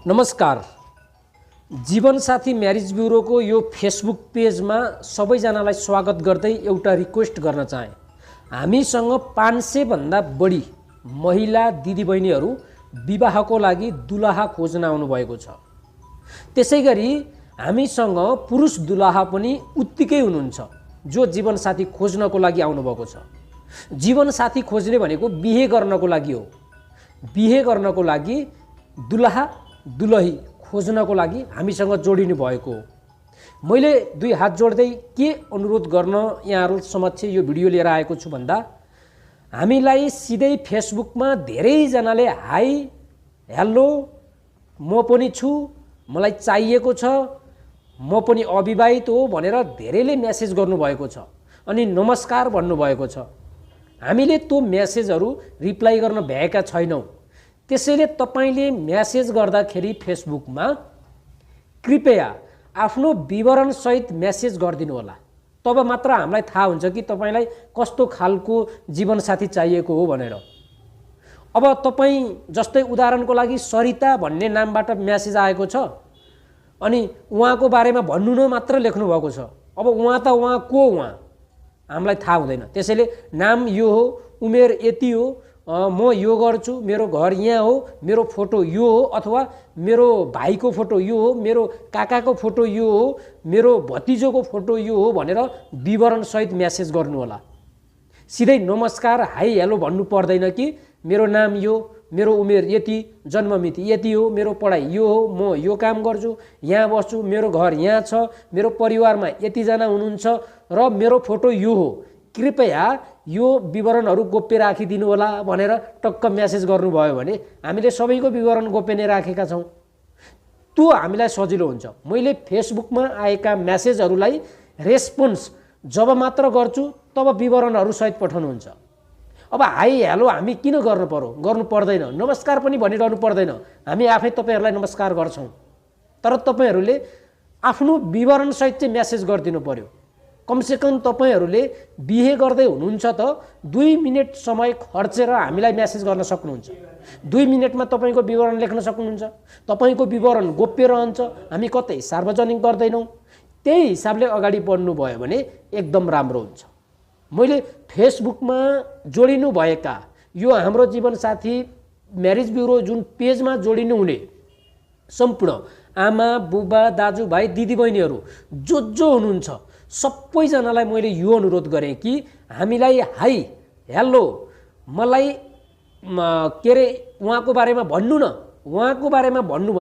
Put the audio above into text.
नमस्कार। जीवनसाथी म्यारेज ब्युरोको यो फेसबुक पेजमा सबैजनालाई स्वागत गर्दै एउटा रिक्वेस्ट गर्न चाहे। हामीसँग 500 भन्दा बढी महिला दिदीबहिनीहरू विवाहको लागि दुलहा खोज्न आउनु भएको छ। त्यसैगरी हामीसँग पुरुष दुलहा पनि उत्तिकै हुनुहुन्छ जो जीवनसाथी खोज्नको लागि आउनु भएको छ। जीवनसाथी खोज्ने भनेको बिहे गर्नको लागि हो। बिहे गर्नको लागि दुलहा दुलही खोज्नको लागि हामीसँग जोडिनु भएको हो। मैले दुई हात जोड्दै के अनुरोध गर्न यहाँहरु समक्ष यो भिडियो लिएर आएको छु भन्दा, हामीलाई सिधै फेसबुकमा धेरै जनाले हाई हेलो म पनि छु, मलाई चाहिएको छ, म पनि अविवाहित हो भनेर धेरैले मेसेज गर्नु भएको छ अनि नमस्कार भन्नु भएको छ। हामीले त्यो मेसेजहरू रिप्लाई गर्न भएका छैनौं। त्यसैले तपाईले मेसेज गर्दाखेरि फेसबुकमा कृपया आफ्नो विवरण सहित मेसेज गरिदिनु होला। तब मात्र हामीलाई थाहा हुन्छ कि तपाईलाई कस्तो खालको जीवनसाथी चाहिएको हो भनेर। अब तपाई जस्तै उदाहरणको लागि सरिता भन्ने नामबाट मेसेज आएको छ अनि उहाँको बारेमा भन्नु न मात्र लेख्नु भएको छ। अब उहाँ त उहाँ को उहाँ हामीलाई थाहा हुँदैन। त्यसैले नाम यो हो, उमेर यति हो, म यो गर्छु, मेरो घर यहाँ हो, मेरो फोटो यो हो, अथवा मेरो भाइको फोटो यो हो, मेरो काकाको फोटो यो हो, मेरो भतिजोको फोटो यो हो भनेर विवरण सहित मेसेज गर्नु होला। सिधै नमस्कार हाई हेलो भन्नु पर्दैन कि मेरो नाम यो, मेरो उमेर यति, जन्ममिति यति हो, मेरो पढाइ यो हो, म यो काम गर्छु, यहाँ बस्छु, मेरो घर यहाँ छ, मेरो परिवारमा यति जना हुनुहुन्छ र मेरो फोटो यो हो, कृपया यो विवरणहरू गोप्य राखिदिनु होला भनेर टक्क मेसेज गर्नुभयो भने हामीले सबैको विवरण गोप्य नै राखेका छौं। त्यो हामीलाई सजिलो हुन्छ। मैले फेसबुकमा आएका मेसेजहरूलाई रेस्पोन्स जब मात्र गर्छु तब विवरणहरू सहित पठाउनुहुन्छ। अब हाई हेलो हामी किन गर्नु पर्यो? गर्नु पर्दैन। नमस्कार पनि भनिरहनु पर्दैन। हामी आफै तपाईहरुलाई नमस्कार गर्छौं। तर तपाईहरुले आफ्नो विवरण सहित चाहिँ मेसेज गरिदिनु पर्यो। कमसेकम तपाईहरुले बिहे गर्दै हुनुहुन्छ त 2 मिनेट समय खर्चेर हामीलाई मेसेज गर्न सक्नुहुन्छ। 2 मिनेटमा तपाईको विवरण लेख्न सक्नुहुन्छ। तपाईको विवरण गोप्य रहन्छ। हामी कतै सार्वजनिक गर्दैनौं। त्यही हिसाबले अगाडि बढ्नु भयो भने एकदम राम्रो हुन्छ। मैले फेसबुकमा जोडिनु भएका यो हाम्रो जीवनसाथी म्यारेज ब्युरो जुन पेजमा जोडिनु हुने सम्पूर्ण आमा बुबा दाजुभाइ दिदीबहिनीहरू जो हुनुहुन्छ सबैजनालाई मैले यो अनुरोध गरेँ कि हामीलाई हाई हेलो मलाई के रे उहाँको बारेमा भन्नु न, उहाँको बारेमा भन्नु